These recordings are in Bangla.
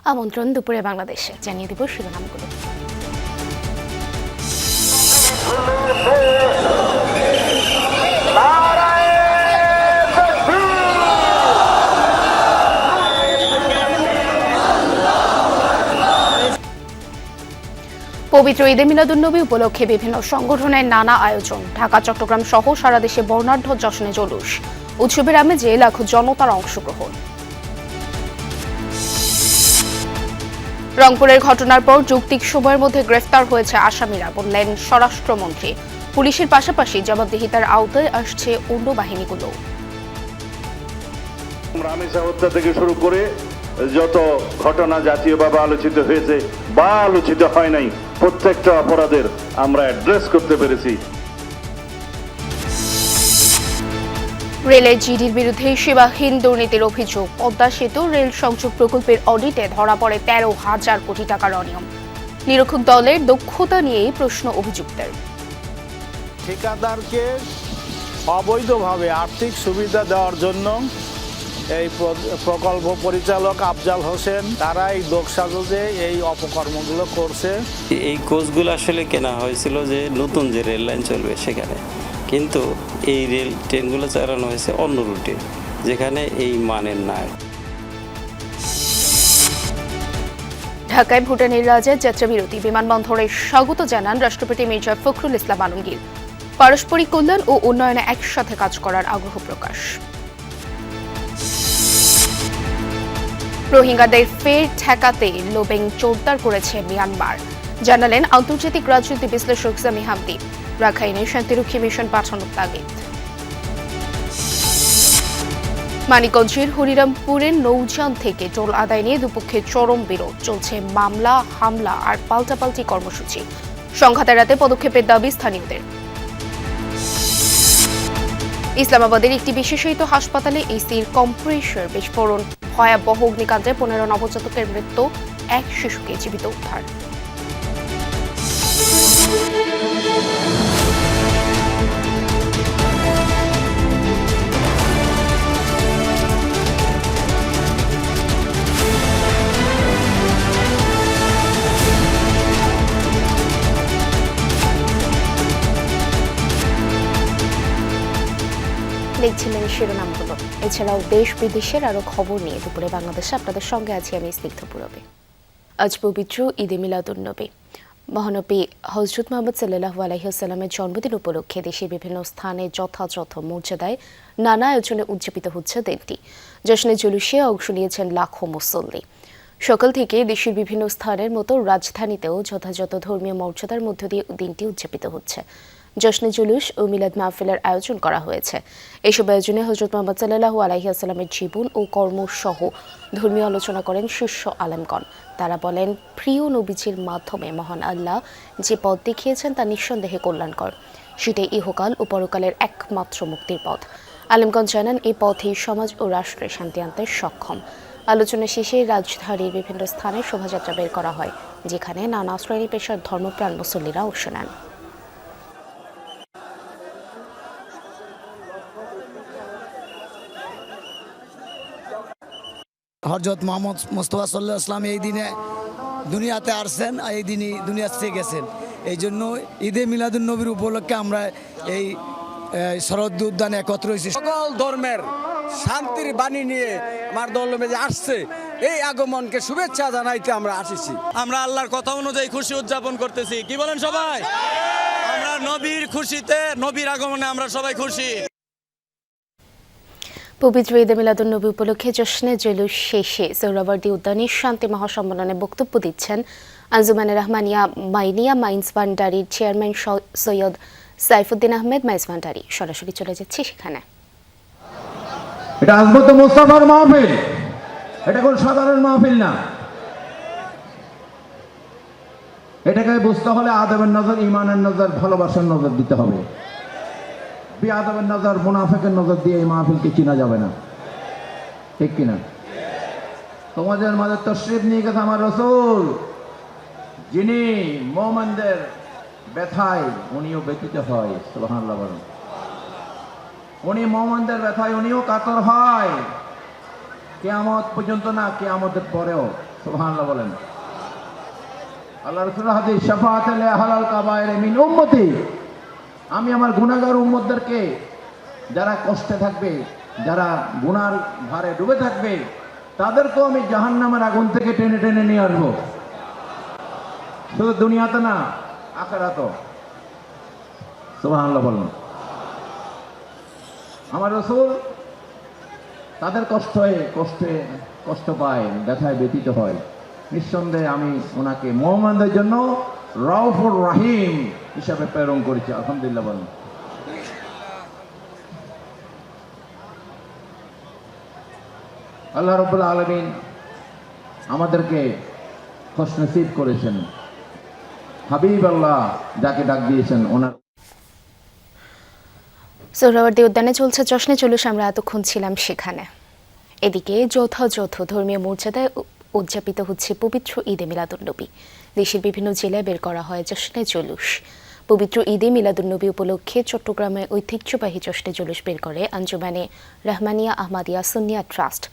আমন্ত্রণ দুপুরে বাংলাদেশে, জানিয়ে দেব শিরোনামগুলো। পবিত্র ঈদে মিলাদুন্নবী উপলক্ষে বিভিন্ন সংগঠনের নানা আয়োজন। ঢাকা, চট্টগ্রাম সহ সারা দেশে বর্ণাঢ্য জশ্নে জলুস। উৎসবের আমেজে লাখো জনতার অংশগ্রহণ। রংপুরের ঘটনার পর যৌক্তিক সময়ের মধ্যে গ্রেফতার হয়েছে আসামিরা, বললেন স্বরাষ্ট্রমন্ত্রী। পুলিশের পাশাপাশি জবাবদিহিতার আওতায় আসছে অন্য বাহিনীগুলো। রামেসা হত্যা থেকে শুরু করে যত ঘটনা জাতীয়ভাবে আলোচিত হয়েছে বা আলোচিত হয় নাই, প্রত্যেকটা অপরাধের আমরা অ্যাড্রেস করতে পেরেছি। রেলের জিডির বিরুদ্ধে সেবাহীন দুর্নীতির অভিযোগ। পদ্মা সেতু রেল সংযোগ প্রকল্পের অডিটে ধরা পড়ে 13,000 কোটি টাকার অনিয়ম। নিরীক্ষক দলের দক্ষতা নিয়েই প্রশ্ন অভিযুক্তের। ঠিকাদারকে অবৈধভাবে আর্থিক সুবিধা দেওয়ার জন্য এই প্রকল্প পরিচালক আফজাল হোসেন তারা এই দোষসাজে এই অপকর্মগুলো করছে। এই কোচগুলো আসলে কেনা হয়েছিল যে নতুন যে রেল লাইন চলবে সেখানে, কিন্তু এই রেল ট্রেনগুলো চালানো হয়েছে অন্য রুটে, যেখানে এই মানের নাই। ঢাকায় ভুটানের রাজার যাত্রাবিরতি বিমানবন্দরে স্বাগত জানান রাষ্ট্রপতি মির্জা ফখরুল ইসলাম আলমগীর। পারস্পরিক কল্যাণ ও উন্নয়নে একসাথে কাজ করার আগ্রহ প্রকাশ। রোহিঙ্গাদের ফের ঠেকাতে লোবেং জোরদার করেছে মিয়ানমার, জানালেন আন্তর্জাতিক রাজনীতি বিশ্লেষক জামি হামদি। রাখাইনে শান্তিরক্ষী মিশন পাঠানোর তাগিদ। মানিকগঞ্জের হরিরামপুরের নৌজান থেকে টোল আদায় নিয়ে দুপক্ষের চরম বিরোধ। চলছে মামলা, হামলা আর পাল্টাপাল্টি কর্মসূচি। সংঘাত এড়াতে পদক্ষেপের দাবি স্থানীয়দের। ইসলামাবাদের একটি বিশেষায়িত হাসপাতালে এসির কম্প্রেসর বিস্ফোরণ। ভয়াবহ অগ্নিকাণ্ডে 15 নবজাতকের মৃত্যু, এক শিশুকে জীবিত উদ্ধার। দেখছিলেন শিরোনামগুলো। এছাড়াও দেশ বিদেশের আরো খবর নিয়ে দুপুরে বাংলাদেশে আপনাদের সঙ্গে আছি আমি স্নিগ্ধ পুরবে। আজ পবিত্র ঈদে মিলাদুন্নবী। মহানবী হযরত মুহাম্মদ সাল্লাল্লাহু আলাইহি ওয়াসাল্লামের জন্মদিন উপলক্ষে দেশের বিভিন্ন স্থানে যথাযথ মর্যাদায় নানা আয়োজনে উদযাপিত হচ্ছে দিনটি। জশ্নে জুলুসে অংশ নিয়েছেন লাখো মুসল্লি। সকাল থেকে দেশের বিভিন্ন স্থানের মতো রাজধানীতেও যথাযথ ধর্মীয় মর্যাদার মধ্য দিয়ে দিনটি উদযাপিত হচ্ছে। জশ্নে জুলুস ও মিলাদ মাহফিলের আয়োজন করা হয়েছে। এসব আয়োজনে হযরত মুহাম্মদ সাল্লাল্লাহু আলাইহি ওয়াসাল্লামের জীবন ও কর্মসহ ধর্মীয় আলোচনা করেন শীর্ষ আলেমগণ। তারা বলেন, প্রিয় নবীজির মাধ্যমে মহান আল্লাহ যে পথ দেখিয়েছেন তা নিঃসন্দেহে কল্যাণকর। সেটাই ইহকাল ও পরকালের একমাত্র মুক্তির পথ। আলেমগণ জানান, এই পথেই সমাজ ও রাষ্ট্রে শান্তি আনতে সক্ষম। আলোচনা শেষে রাজধানীর বিভিন্ন স্থানে শোভাযাত্রা বের করা হয়, যেখানে নানা শ্রেণী পেশার ধর্মপ্রাণ মুসল্লিরা অংশ নেন। হযরত মুহাম্মদ মুস্তাফা সাল্লাল্লাহু আলাইহি ওয়াসাল্লাম এই দিনে দুনিয়াতে আসছেন, এই দিনই দুনিয়া থেকে গেছেন। এই জন্য ঈদে মিলাদুন্নবীর উপলক্ষে আমরা এই শরৎ উদ্যানে একত্র হয়েছি। সকল ধর্মের শান্তির বাণী নিয়ে আমার দলমে যে আসছে, এই আগমনকে শুভেচ্ছা জানাইতে আমরা আসিছি। আমরা আল্লাহর কথা অনুযায়ী খুশি উদযাপন করতেছি। কি বলেন সবাই? আমরা নবীর খুশিতে, নবীর আগমনে আমরা সবাই খুশি। পবিত্র ঈদে মিলাদুন্নবী উপলক্ষে জশ্নে জুলুস শেষে সোহরাওয়ার্দী উদ্যানে শান্তি মহাসম্মেলনে বক্তব্য দিচ্ছেন আঞ্জুমানে রহমানিয়া মাইনিয়া মাইন্স ভান্ডারির চেয়ারম্যান সৈয়দ সাইফুদ্দিন আহমেদ মাইন্স ভান্ডারি। সরাসরি চলে যাচ্ছি সেখানে। এটা আজমত মুস্তাফার মাহফিল, এটা কোন সাধারণ মাহফিল না। এটাকে বুঝতে হলে আদবের নজর, ইমানের নজর, ভালোবাসার নজর দিতে হবে। বেয়াদবের নজর, মুনাফিকের নজর দিয়ে এই মাহফিলকে চিনা যাবে না, ঠিক কিনা? তোমাদের মাঝে তশরিফ নিয়ে গেছে আমার রাসূল, যিনি মুমিনদের ব্যথায় উনিও ব্যথিত হয়। সুবহানাল্লাহ বলেন। উনি মুমিনদের ব্যথায় উনিও কাতর হয়, কিয়ামত পর্যন্ত না, কিয়ামতের পরেও। সুবহানাল্লাহ বলেন। আল্লাহ রাসূলের হাদিস, শাফাআতুল আহলাল কাবায়ের মিন উম্মতি, আমি আমার গুনাহগার উম্মতদেরকে, যারা কষ্টে থাকবে, যারা গুনার ভারে ডুবে থাকবে, তাদেরকেও আমি জাহান্নামের আগুন থেকে টেনে টেনে নিয়ে আসবো। শুধু দুনিয়াতে না, আখিরাতেও। সুবহানাল্লাহ বলেন। আমার রাসূল তাদের কষ্ট পায়, ব্যথায় ব্যতীত হয়। নিঃসন্দেহে আমি ওনাকে মুমিনদের জন্য রাউফুর রাহিম হিসাবে প্রেরণ করেছি। আলহামদুলিল্লাহ বলেন। আল্লাহ রাব্বুল আলামিন আমাদেরকে খুশনসিব করেছেন। হাবিব আল্লাহ যাকে ডাক দিয়েছেন ওনার। সোহরাওয়ার্দী উদ্যানে চলছে জশ্নে জুলুস, আমরা এতক্ষণ ছিলাম সেখানে। এদিকে যথাযথ ধর্মীয় মর্যাদায় উদযাপিত হচ্ছে পবিত্র ঈদে মিলাদুন্নবী। দেশের বিভিন্ন জেলায় বের করা হয় জশ্নে জুলুস। পবিত্র ঈদে মিলাদুন্নবী উপলক্ষে চট্টগ্রামে ঐতিহ্যবাহী জশ্নে জুলুস বের করে আঞ্জুমানে রহমানিয়া আহমাদিয়া সুন্নিয়া ট্রাস্ট।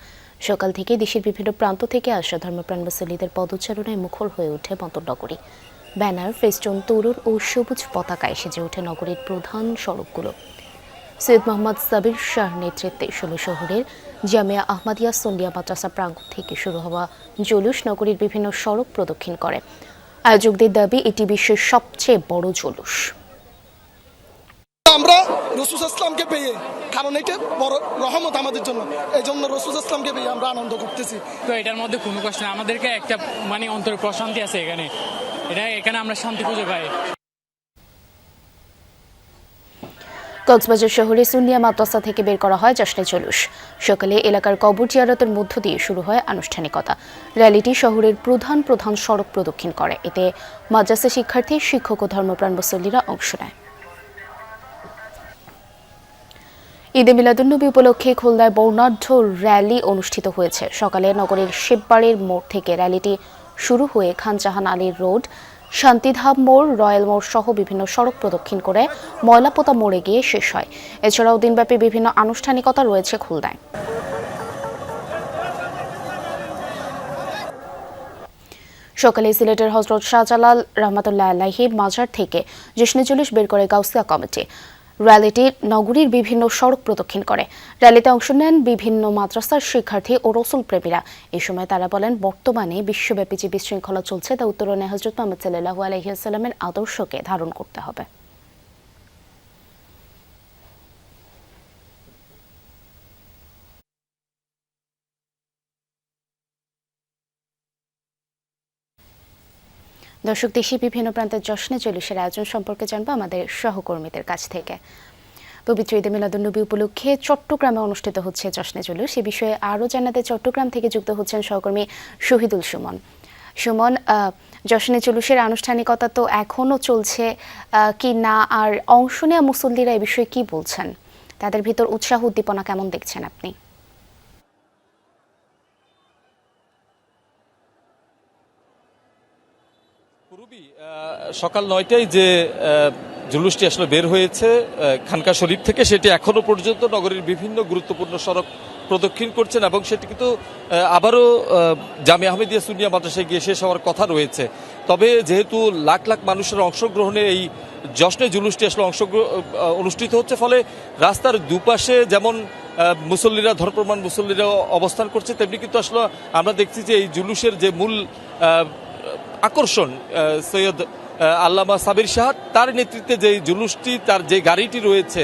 সকাল থেকে দেশের বিভিন্ন প্রান্ত থেকে আসা ধর্মপ্রাণ মুসল্লিদের পদচারণায় মুখর হয়ে ওঠে বন্দরনগরী। ব্যানার, ফেস্টুন, তরুণ ও সবুজ পতাকায় সেজে ওঠে নগরীর প্রধান সড়কগুলো। সৈয়দ মোহাম্মদ সাবির শাহ নেতৃত্বে ১৬ শহরের জামিয়া আহমাদিয়া সুন্নিয়া মাদ্রাসা প্রাঙ্গণ থেকে শুরু হওয়া জুলুস নগরীর বিভিন্ন সড়ক প্রদক্ষিণ করে। আয়োজকদের দাবি এটি বিশ্বের সবচেয়ে বড় জুলুস। আমরা রাসূল ইসলামকে পেয়ে, কারণ এটা বড় রহমত আমাদের জন্য, এই জন্য রাসূল ইসলামকে পেয়ে আমরা আনন্দ করতেছি। তো এটার মধ্যে কোনো কষ্ট নেই, আমাদেরকে একটা অন্তরে প্রশান্তি আছে এখানে আমরা শান্তি খুঁজে পাই। কক্সবাজার শহরে সুন্নিয়া মাদ্রাসা থেকে বের করা হয় জশ্নে জুলুস। সকালে এলাকার কবর জিয়ারতের মধ্য দিয়ে শুরু হয় আনুষ্ঠানিকতা। র্যালিটি শহরের প্রধান সড়ক প্রদক্ষিণ করে। এতে মাদ্রাসা শিক্ষার্থী, শিক্ষক ও ধর্মপ্রাণ মুসল্লিরা অংশ নেয়। ঈদে মিলাদুন্নবী উপলক্ষে খুলনায় বর্ণাঢ্য র্যালি অনুষ্ঠিত হয়েছে। সকালে নগরের শিববাড়ির মোড় থেকে র্যালিটি শুরু হয়ে খান জাহান আলী রোড, শান্তিধাম মোড়, রয়্যাল মোড় সহ বিভিন্ন সড়ক প্রদক্ষিণ করে ময়লাপোতা মোড়ে গিয়ে শেষ হয়। এছাড়াও দিনব্যাপী বিভিন্ন আনুষ্ঠানিকতা রয়েছে খুলনায়। সকালে সিলেটের হযরত শাহজালাল রহমাতুল্লাহ আলাইহি মাজার থেকে জশ্নে জুলুস বের করে গাউসিয়া কমিটি। র্যালিটি নগরীর বিভিন্ন সড়ক প্রদক্ষিণ করে। র্যালিতে অংশ নেন বিভিন্ন মাদ্রাসার শিক্ষার্থী ও রসুল প্রেমীরা। এই সময় তারা বলেন, বর্তমানে বিশ্বব্যাপী যে বিশৃঙ্খলা চলছে তা উত্তরণে হযরত মুহাম্মদ সাল্লাল্লাহু আলাইহি ওয়াসাল্লামের আদর্শকে ধারণ করতে হবে। দর্শক, দেশের বিভিন্ন প্রান্তের জশ্নে জুলুসের আয়োজন সম্পর্কে জানবো আমাদের সহকর্মীদের কাছ থেকে। পবিত্র ঈদে মিলাদুন্নবী উপলক্ষে চট্টগ্রামে অনুষ্ঠিত হচ্ছে জশ্নে জুলুস। এ বিষয়ে আরও জানাতে চট্টগ্রাম থেকে যুক্ত হচ্ছেন সহকর্মী শহীদুল সুমন। সুমন, জশ্নে জুলুসের আনুষ্ঠানিকতা তো এখনও চলছে কি না, আর অংশ নেওয়া মুসল্লিরা এ বিষয়ে কি বলছেন? তাদের ভিতর উৎসাহ উদ্দীপনা কেমন দেখছেন আপনি? সকাল ৯টায় যে জুলুসটি আসলে বের হয়েছে খানকা শরীফ থেকে, সেটি এখনো পর্যন্ত নগরীর বিভিন্ন গুরুত্বপূর্ণ সড়ক প্রদক্ষিণ করছেন এবং সেটি কিন্তু আবারও জামিয়া আহমেদিয়া সুন্নিয়া মাদ্রাসায় গিয়ে শেষ হওয়ার কথা রয়েছে। তবে যেহেতু লাখ লাখ মানুষের অংশগ্রহণে এই জশ্নে জুলুসটি আসলে অনুষ্ঠিত হচ্ছে, ফলে রাস্তার দুপাশে যেমন মুসল্লিরা, ধর্মপ্রাণ মুসল্লিরা অবস্থান করছে, তেমনি কিন্তু আসলে আমরা দেখছি যে এই জুলুসের যে মূল আকর্ষণ সৈয়দ আল্লামা সাবির শাহ, তার নেতৃত্বে যে জুলুসটি, তার যে গাড়িটি রয়েছে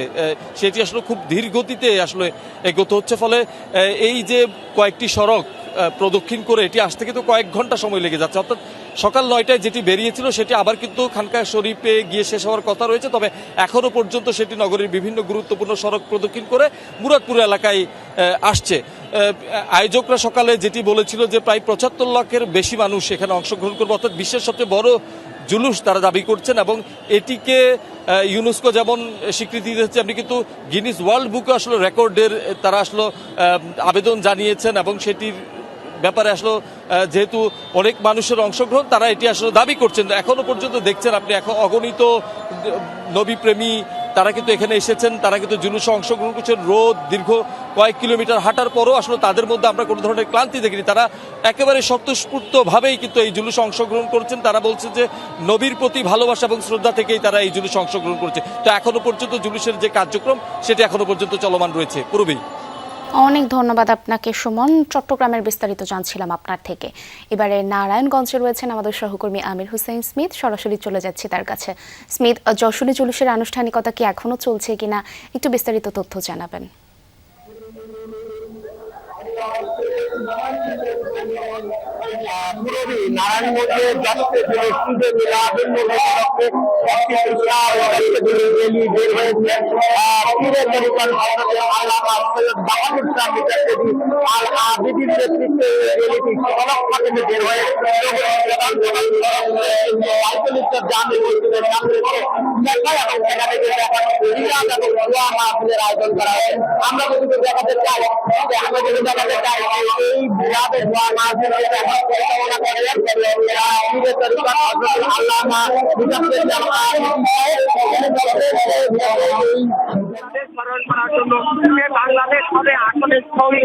সেটি আসলে খুব ধীর গতিতে আসলে এগোতে হচ্ছে। ফলে এই যে কয়েকটি সড়ক প্রদক্ষিণ করে এটি আসতে কিন্তু কয়েক ঘন্টা সময় লেগে যাচ্ছে। অর্থাৎ সকাল ৯টায় যেটি বেরিয়েছিল সেটি আবার কিন্তু খানকা শরীফে গিয়ে শেষ হওয়ার কথা রয়েছে। তবে এখনও পর্যন্ত সেটি নগরীর বিভিন্ন গুরুত্বপূর্ণ সড়ক প্রদক্ষিণ করে মুরাদপুর এলাকায় আসছে। আয়োজকরা সকালে যেটি বলেছিল যে প্রায় ৭৫ লাখের বেশি মানুষ এখানে অংশগ্রহণ করবে, অর্থাৎ বিশ্বের সবচেয়ে বড় জুলুস তারা দাবি করছেন এবং এটিকে ইউনেস্কো যেমন স্বীকৃতি দিয়েছে, আপনি কিন্তু গিনিস ওয়ার্ল্ড বুকে আসলে রেকর্ডের তারা আসলে আবেদন জানিয়েছেন এবং সেটির ব্যাপারে আসলে যেহেতু অনেক মানুষের অংশগ্রহণ, তারা এটি আসলে দাবি করছেন। এখনো পর্যন্ত দেখছেন আপনি অগণিত নবী প্রেমী তারা কিন্তু এখানে এসেছেন, তারা কিন্তু জুলুসে অংশগ্রহণ করছেন। রোদ দীর্ঘ কয়েক কিলোমিটার হাঁটার পরও আসলে তাদের মধ্যে আমরা কোনো ধরনের ক্লান্তি দেখিনি। তারা একেবারে স্বতঃস্ফূর্তভাবেই কিন্তু এই জুলুসে অংশগ্রহণ করছেন। তারা বলছে যে নবীর প্রতি ভালোবাসা এবং শ্রদ্ধা থেকেই তারা এই জুলুসে অংশগ্রহণ করছে। তো এখনো পর্যন্ত জুলুসের যে কার্যক্রম সেটি এখনো পর্যন্ত চলমান রয়েছে। পূর্বেই অনেক ধন্যবাদ আপনাকে সুমন। চট্টগ্রামের বিস্তারিত জানছিলাম আপনার থেকে। এবারে নারায়ণগঞ্জে রয়েছেন আমাদের সহকর্মী আমির হোসেন স্মিথ, সরাসরি চলে যাচ্ছি তার কাছে। স্মিথ, যশোরে জুলুসের আনুষ্ঠানিকতা কি এখনো চলছে কিনা একটু বিস্তারিত তথ্য জানাবেন। নারায়ণগঞ্জে আয়োজন করা হয়। আমরা যদি দেখাতে চাই, আমরা যদি দেখাতে চাই এই বিরাটের বাংলাদেশ হবে আসলে বাংলাদেশ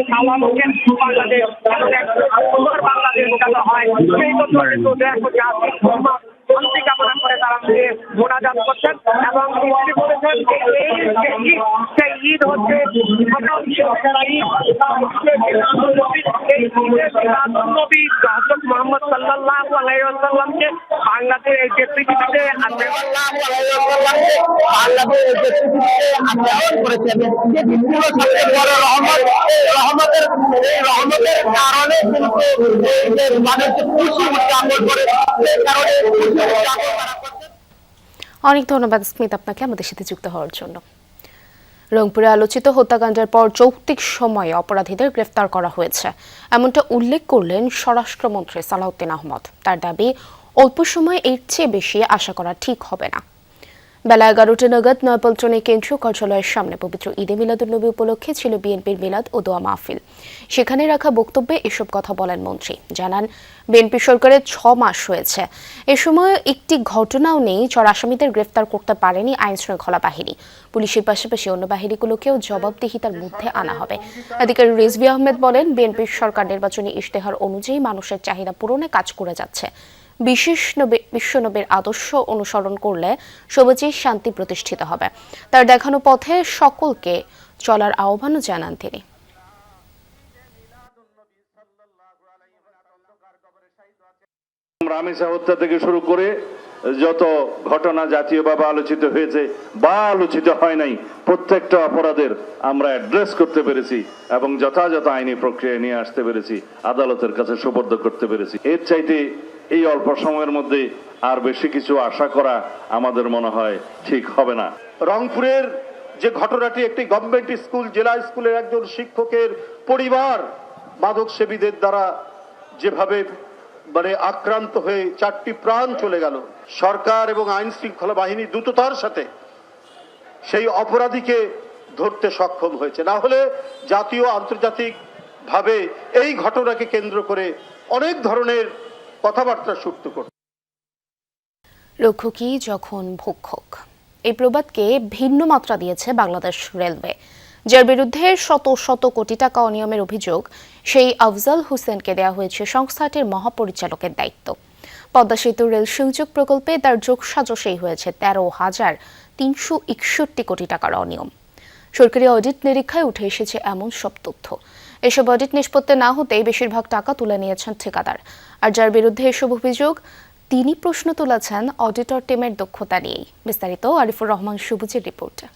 বাংলাদেশ বোঝানো হয়। সেই জন্য কিন্তু শান্তি কামনা করে তারা মোনাজাত করছেন এবং তিনি বলেছেন সেই ঈদ হচ্ছে মোহাম্মদ সাল্লাল্লাহু আলাইহি ওয়াসাল্লামকে বাংলাদেশ যে পৃথিবীতে করেছেন, সবচেয়ে বড় রহমত। রহমতের কারণে কিন্তু মানুষ খুশি উদযাপন করে। অনেক ধন্যবাদ স্মিথ আপনাকে আমাদের সাথে যুক্ত হওয়ার জন্য। রংপুরে আলোচিত হত্যাকাণ্ডের পর যৌক্তিক সময়ে অপরাধীদের গ্রেফতার করা হয়েছে, এমনটা উল্লেখ করলেন স্বরাষ্ট্রমন্ত্রী সালাউদ্দিন আহমদ। তার দাবি, অল্প সময় এর চেয়ে বেশি আশা করা ঠিক হবে না। বেলা 11টা নাগাদ নয়াপল্টনে কেন্দ্রীয় কার্যালয়ের সামনে পবিত্র ঈদে মিলাদুন্নবী উপলক্ষে ছিল বিএনপির মিলাদ ও দোয়া মাহফিল। সেখানে রাখা বক্তব্যে এসব কথা বলেন মন্ত্রী। জানান, বিএনপি সরকারের 6 মাস হয়েছে, এ সময় একটি ঘটনাও নেই যার আসামিদের গ্রেফতার করতে পারেনি আইনশৃঙ্খলা বাহিনী। পুলিশের পাশাপাশি অন্য বাহিনীগুলোকেও জবাবদিহিতার মধ্যে আনা হবে। এদিকে রিজভী আহমেদ বলেন, বিএনপি সরকার নির্বাচনী ইশতেহার অনুযায়ী মানুষের চাহিদা পূরণে কাজ করে যাচ্ছে। বিশ্বনবীর আদর্শ অনুসরণ করলে সমাজে শান্তি প্রতিষ্ঠিত হবে। তার দেখানো পথে সকলকে চলার আহ্বানও জানান তিনি। রামেসা হত্যা থেকে শুরু করে যত ঘটনা জাতীয়ভাবে আলোচিত হয়েছে বা আলোচিত হয় নাই, প্রত্যেকটা অপরাধের আমরা অ্যাড্রেস করতে পেরেছি এবং যথাযথ আইনি প্রক্রিয়ায় নিয়ে আসতে পেরেছি, আদালতের কাছে সুপর্দ করতে পেরেছি। এর চাইতে এই অল্প সময়ের মধ্যে আর বেশি কিছু আশা করা আমাদের মনে হয় ঠিক হবে না। রংপুরের যে ঘটনাটি, একটি গভর্নমেন্ট স্কুল, জেলা স্কুলের একজন শিক্ষকের পরিবার মাদক সেবীদের দ্বারা যেভাবে আক্রান্ত হয়ে 4টি প্রাণ চলে গেল, সরকার এবং আইন শৃঙ্খলা বাহিনী দ্রুততার সাথে সেই অপরাধীকে ধরতে সক্ষম হয়েছে। না হলে জাতীয় আন্তর্জাতিক ভাবে এই ঘটনাকে কেন্দ্র করে অনেক ধরনের কথাবার্তা শুরু করত। রক্ষকই যখন ভক্ষক, এই প্রবাদকে ভিন্ন মাত্রা দিয়েছে বাংলাদেশ রেলওয়ে, যার বিরুদ্ধে শত শত কোটি টাকা অনিয়মের অভিযোগ। সেই আফজাল হোসেনকে দেওয়া হয়েছে সংস্থাটির মহাপরিচালকের দায়িত্ব। পদ্মা সেতু রেল সংযোগ প্রকল্পে তার যোগসাজশেই হয়েছে 13,361 কোটি টাকার অনিয়ম। সরকারি অডিট নিরীক্ষায় উঠে এসেছে এমন সব তথ্য। এসব অডিট নিষ্পত্তি না হতেই বেশিরভাগ টাকা তুলে নিয়েছেন ঠিকাদার। আর যার বিরুদ্ধে এসব অভিযোগ, তিনি প্রশ্ন তুলেছেন অডিটর টিমের দক্ষতা নিয়েই। বিস্তারিত আরিফুর রহমান সবুজের রিপোর্টে।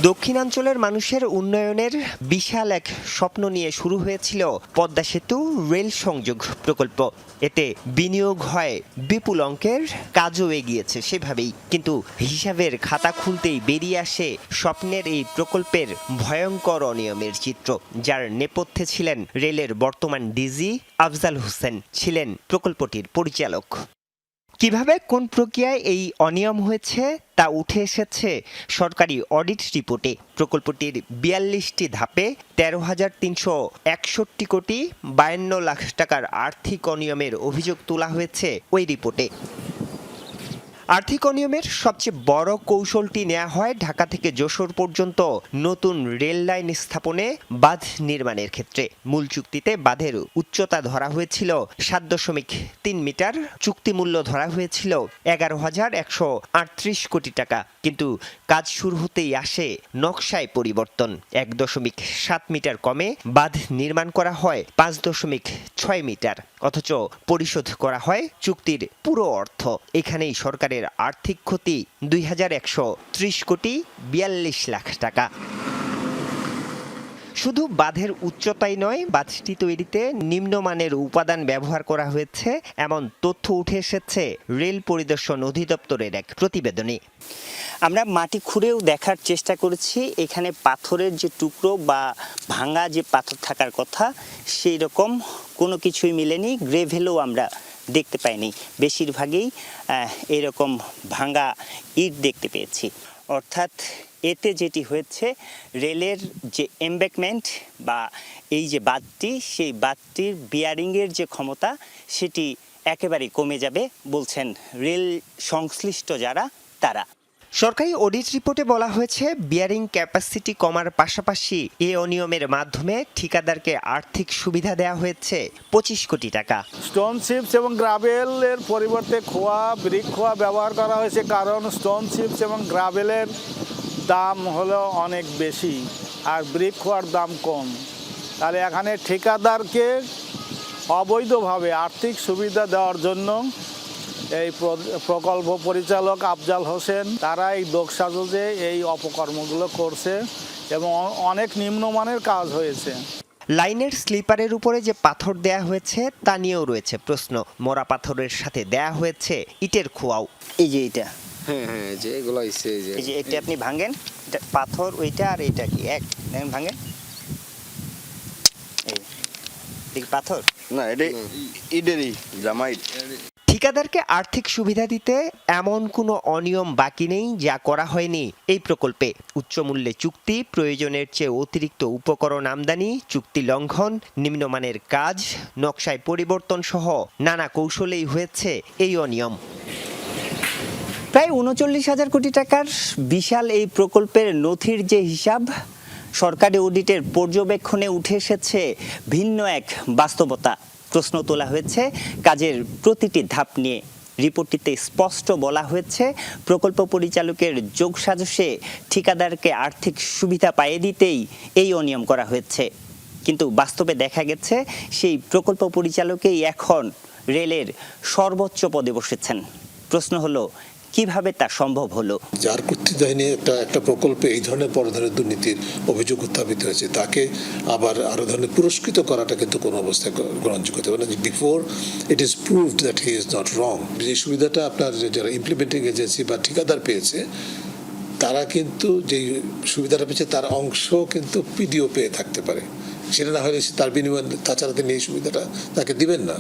দক্ষিণাঞ্চলের মানুষের উন্নয়নের বিশাল এক স্বপ্ন নিয়ে শুরু হয়েছিল পদ্মা সেতু রেল সংযোগ প্রকল্প। এতে বিনিয়োগ হয় বিপুল অঙ্কের, কাজও এগিয়েছে সেভাবেই। কিন্তু হিসাবের খাতা খুলতেই বেরিয়ে আসে স্বপ্নের এই প্রকল্পের ভয়ঙ্কর অনিয়মের চিত্র, যার নেপথ্যে ছিলেন রেলের বর্তমান ডিজি আফজাল হোসেন, ছিলেন প্রকল্পটির পরিচালক। কিভাবে কোন প্রক্রিয়ায় এই অনিয়ম হয়েছে তা উঠে এসেছে সরকারি অডিট রিপোর্টে। প্রকল্পটির 42টি ধাপে 13,361 কোটি 52 লাখ টাকার আর্থিক অনিয়মের অভিযোগ তোলা হয়েছে ওই রিপোর্টে। আর্থিক অনিয়মের সবচেয়ে বড় কৌশলটি নেওয়া হয় ঢাকা থেকে যশোর পর্যন্ত নতুন রেল লাইন স্থাপনে বাঁধ নির্মাণের ক্ষেত্রে। মূল চুক্তিতে বাঁধের উচ্চতা ধরা হয়েছিল 7.3 মিটার, চুক্তি মূল্য ধরা হয়েছিল 11,138 কোটি টাকা। কিন্তু কাজ শুরু হতেই আসে নকশায় পরিবর্তন। 1.7 মিটার কমে বাঁধ নির্মাণ করা হয় 5.6 মিটার, অথচ পরিশোধ করা হয় চুক্তির পুরো অর্থ। এখানেই সরকারের আর্থিক ক্ষতি 2,130 কোটি 42 লাখ টাকা। শুধু বাঁধের উচ্চতাই নয়, বাঁধটি তৈরিতে নিম্নমানের উপাদান ব্যবহার করা হয়েছে এমন তথ্য উঠে এসেছে রেল পরিদর্শন অধিদপ্তরের এক প্রতিবেদনে। আমরা মাটি খুঁড়েও দেখার চেষ্টা করেছি, এখানে পাথরের যে টুকরো বা ভাঙা যে পাথর থাকার কথা সেই রকম কোনো কিছুই মিলেনি। গ্রেভেলও আমরা দেখতে পাইনি, বেশিরভাগই এরকম ভাঙা ইট দেখতে পেয়েছি। অর্থাৎ এতে যেটি হয়েছে, রেলের যে এমব্যাকমেন্ট বা এই যে বাঁধটি, সেই বাঁধটির বিয়ারিংয়ের যে ক্ষমতা সেটি একেবারেই কমে যাবে বলছেন রেল সংশ্লিষ্ট যারা তারা। সরকারি অডিট রিপোর্টে বলা হয়েছে, বিয়ারিং ক্যাপাসিটি কমার পাশাপাশি এ অনিয়মের মাধ্যমে ঠিকাদারকে আর্থিক সুবিধা দেওয়া হয়েছে 25 কোটি টাকা। স্টোন চিপস এবং গ্রাভেলের পরিবর্তে ব্রিক খোয়া ব্যবহার করা হয়েছে, কারণ স্টোন চিপস এবং গ্রাভেলের দাম হলো অনেক বেশি আর ব্রিক খোয়ার দাম কম। তাহলে এখানে ঠিকাদারকে অবৈধভাবে আর্থিক সুবিধা দেওয়ার জন্য এই প্রকল্প পরিচালক আফজাল হোসেন তারা এই দোষসাজে এই অপকর্মগুলো করছে এবং অনেক নিম্নমানের কাজ হয়েছে। লাইনের স্লিপারের উপরে যে পাথর দেয়া হয়েছে তা নিয়েও রয়েছে প্রশ্ন। মোরা পাথরের সাথে দেয়া হয়েছে ইটের খোয়াও। এই যে এটা, হ্যাঁ যে এগুলো এই যে এটা আপনি ভাঙেন, এটা পাথর ওইটা আর এটা কি এক ভাঙেন, এই পাথর না, এটা ইটেরই জামাইট। ঠিকাদারকে আর্থিক সুবিধা দিতে এমন কোনো অনিয়ম বাকি নেই যা করা হয়নি এই প্রকল্পে। উচ্চ মূল্যে চুক্তি, প্রয়োজনের চেয়ে অতিরিক্ত উপকরণ আমদানি, চুক্তি লঙ্ঘন, নিম্নমানের কাজ, নকশায় পরিবর্তন সহ নানা কৌশলেই হয়েছে এই অনিয়ম। প্রায় 39,000 কোটি টাকার বিশাল এই প্রকল্পের নথির যে হিসাব, সরকারি অডিটের পর্যবেক্ষণে উঠে এসেছে ভিন্ন এক বাস্তবতা। প্রশ্ন তোলা হয়েছে কাজের প্রতিটি ধাপ নিয়ে। রিপোর্টটিতে স্পষ্ট বলা হয়েছে, প্রকল্প পরিচালকের যোগসাজশে ঠিকাদারকে আর্থিক সুবিধা পাইয়ে দিতেই এই অনিয়ম করা হয়েছে। কিন্তু বাস্তবে দেখা গেছে সেই প্রকল্প পরিচালকেই এখন রেলের সর্বোচ্চ পদে বসেছেন। প্রশ্ন হলো, কিভাবে তা সম্ভব হলো? যার কর্তৃত্বাধীনে একটা প্রকল্পে এই ধরনের বড় ধরনের দুর্নীতির অভিযোগ উত্থাপিত হয়েছে, তাকে আবার আরো ধরনের পুরস্কৃত করাটা কিন্তু কোনো অবস্থায় গ্রহণযোগ্য হতে পারে না। Before it is proved that he is not wrong. যে সুবিধাটা আপনার যারা ইমপ্লিমেন্টিং এজেন্সি বা ঠিকাদার পেয়েছে, তারা কিন্তু যে সুবিধাটা পেয়েছে তার অংশ কিন্তু পিডিও পেয়ে থাকতে পারে। সেটা না হলে তার বিনিময়ে তাছাড়া তিনি এই সুবিধাটা তাকে দিবেন না।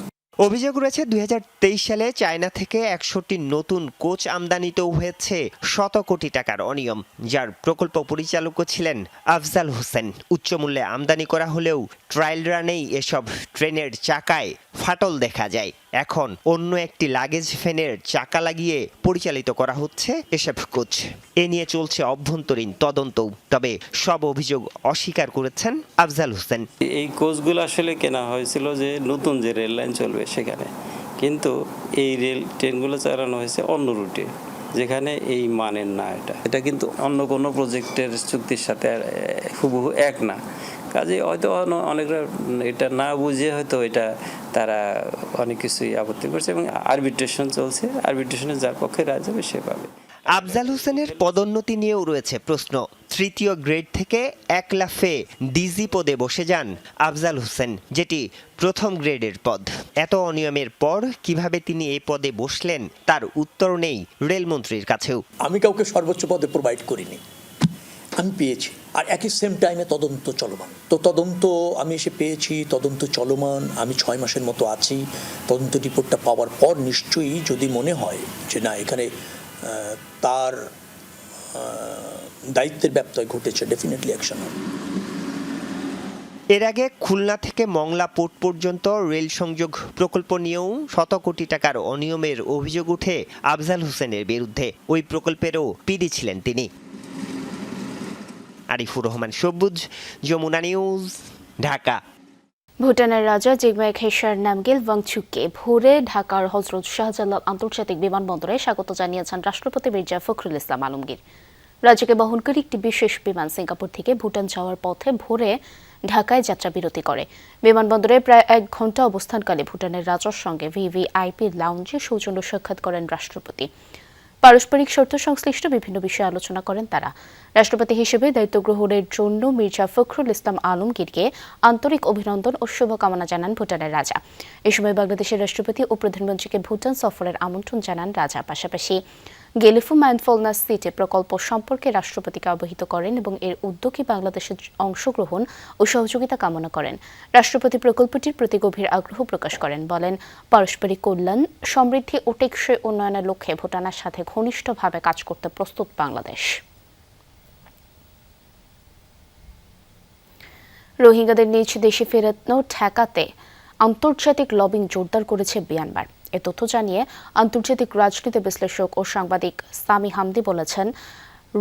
অভিযোগ রয়েছে 2023 সালে চায়না থেকে 100টি নতুন কোচ আমদানিতেও হয়েছে শত কোটি টাকার অনিয়ম, যার প্রকল্প পরিচালকও ছিলেন আফজাল হোসেন। উচ্চ মূল্যে আমদানি করা হলেও ট্রায়াল রানেই এসব ট্রেনের চাকায় ফাটল দেখা যায়। এখন অন্য একটি লাগেজ ফ্যানের চাকা লাগিয়ে পরিচালিত করা হচ্ছে এসব কোচ। এ নিয়ে চলছে অভ্যন্তরীণ তদন্ত, তবে সব অভিযোগ অস্বীকার করেছেন আফজাল হোসেন। এই কোচগুলো আসলে কেনা হয়েছিল যে নতুন যে রেল লাইন চলবে সেখানে, কিন্তু এই রেল ট্রেনগুলো চালানো হয়েছে অন্য রুটে, যেখানে এই মানের না। এটা কিন্তু অন্য কোনো প্রজেক্টের চুক্তির সাথে হুবহু এক না। কাজে হয়তো অনেকরা এটা না বুঝে হয়তো এটা তারা অনেক কিছুই আপত্তি করছে এবং আরবিট্রেশন চলছে। আরবিট্রেশনে যার পক্ষে রায় যাবে সে পাবে। আফজাল হোসেনের পদোন্নতি নিয়েও রয়েছে প্রশ্ন। 3য় গ্রেড থেকে 1 লাফে ডিজি পদে বসে যান আফজাল হোসেন, যেটি 1ম গ্রেডের পদ। এত অনিয়মের পর কিভাবে তিনি এই পদে বসলেন তার উত্তর নেই রেলমন্ত্রীর কাছেও। আমি কাউকে সর্বোচ্চ পদে প্রোভাইড করিনি, আমি পেয়েছি। আর একই সেম টাইমে তদন্ত চলমান। তো তদন্ত আমি এসে পেয়েছি, তদন্ত চলমান। আমি 6 মাসের মতো আছি। তদন্ত রিপোর্টটা পাওয়ার পর নিশ্চয়ই যদি মনে হয় যে না এখানে তার দায়িত্বের ব্যত্যয় ঘটেছে, ডেফিনেটলি অ্যাকশন হবে। এর আগে খুলনা থেকে মংলা পোর্ট পর্যন্ত রেল সংযোগ প্রকল্প নিয়েও শত কোটি টাকার অনিয়মের অভিযোগ উঠে আফজাল হোসেনের বিরুদ্ধে। ওই প্রকল্পেরও পিডি ছিলেন তিনি। আরিফুর রহমান সবুজ, যমুনা নিউজ, ঢাকা। ভুটানের রাজা জিগমে খেসার নামগিল ওয়াংচুককে ভোরে ঢাকার হজরত শাহজালাল আন্তর্জাতিক বিমানবন্দরে স্বাগত জানিয়েছেন রাষ্ট্রপতি মির্জা ফখরুল ইসলাম আলমগীর। রাজ্যকে বহন করে একটি বিশেষ বিমান সিঙ্গাপুর থেকে ভুটান যাওয়ার পথে ভোরে ঢাকায় যাত্রা বিরতি করে। বিমানবন্দরে প্রায় 1 ঘণ্টা অবস্থানকালে ভুটানের রাজার সঙ্গে ভিভিআইপি লাউঞ্জে সৌজন্য সাক্ষাৎ করেন রাষ্ট্রপতি। পারস্পরিক স্বার্থ সংশ্লিষ্ট বিভিন্ন বিষয়ে আলোচনা করেন তারা। রাষ্ট্রপতি হিসেবে দায়িত্ব গ্রহণের জন্য মির্জা ফখরুল ইসলাম আলমগীরকে আন্তরিক অভিনন্দন ও শুভকামনা জানান ভুটানের রাজা। এ সময় বাংলাদেশের রাষ্ট্রপতি ও প্রধানমন্ত্রীকে ভুটান সফরের আমন্ত্রণ জানান রাজা। পাশাপাশি গেলিফু মাইন্ডফুলনেস সিটি প্রকল্প সম্পর্কে রাষ্ট্রপতিকে অবহিত করেন এবং এর উদ্যোগে বাংলাদেশের অংশগ্রহণ ও সহযোগিতা কামনা করেন। রাষ্ট্রপতি প্রকল্পটির প্রতি গভীর আগ্রহ প্রকাশ করেন। বলেন, পারস্পরিক কল্যাণ, সমৃদ্ধি ও টেকসই উন্নয়নের লক্ষ্যে ভুটানের সাথে ঘনিষ্ঠভাবে কাজ করতে প্রস্তুত বাংলাদেশ। রোহিঙ্গাদের নিজ দেশে ফেরানো ঠেকাতে আন্তর্জাতিক লবিং জোরদার করেছে মিয়ানমার। এ তথ্য জানিয়ে আন্তর্জাতিক রাজনীতি বিশ্লেষক ও সাংবাদিক সামি হামদি বলেছেন,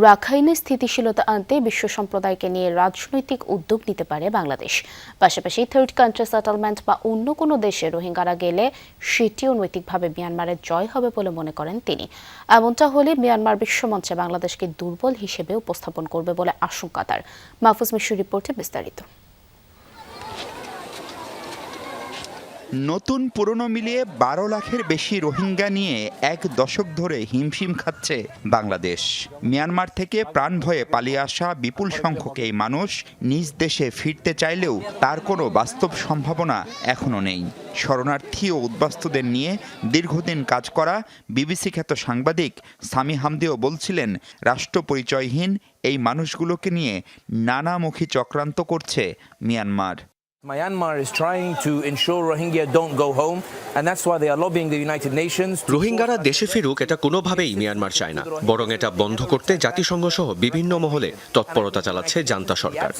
রাখাইনে স্থিতিশীলতা আনতে বিশ্ব সম্প্রদায়কে নিয়ে রাজনৈতিক উদ্যোগ নিতে পারে বাংলাদেশ। পাশাপাশি থার্ড কান্ট্রি সেটেলমেন্ট বা অন্য কোনো দেশে রোহিঙ্গারা গেলে সেটিও নৈতিকভাবে মিয়ানমারের জয় হবে বলে মনে করেন তিনি। এমনটা হলে মিয়ানমার বিশ্বমঞ্চে বাংলাদেশকে দুর্বল হিসেবে উপস্থাপন করবে বলে আশঙ্কা তার। মাহফুজ মিশুর রিপোর্টে বিস্তারিত। নতুন পুরনো মিলিয়ে 12 লাখের বেশি রোহিঙ্গা নিয়ে 1 দশক ধরে হিমশিম খাচ্ছে বাংলাদেশ। মিয়ানমার থেকে প্রাণ ভয়ে পালিয়ে আসা বিপুল সংখ্যক এই মানুষ নিজ দেশে ফিরতে চাইলেও তার কোনো বাস্তব সম্ভাবনা এখনো নেই। শরণার্থী ও উদ্বাস্তুদের নিয়ে দীর্ঘদিন কাজ করা বিবিসি খ্যাত সাংবাদিক সামি হামদিও বলছিলেন, রাষ্ট্র পরিচয়হীন এই মানুষগুলোকে নিয়ে নানামুখী চক্রান্ত করছে Myanmar. Myanmar is trying to ensure Rohingya don't go home, and that's why they are lobbying the United Nations. রোহিঙ্গারা দেশে ফিরুক এটা কোনোভাবেই মিয়ানমার চায় না, বরং এটা বন্ধ করতে জাতিসংঘ সহ বিভিন্ন মহলে তৎপরতা চালাচ্ছে জান্তা সরকার।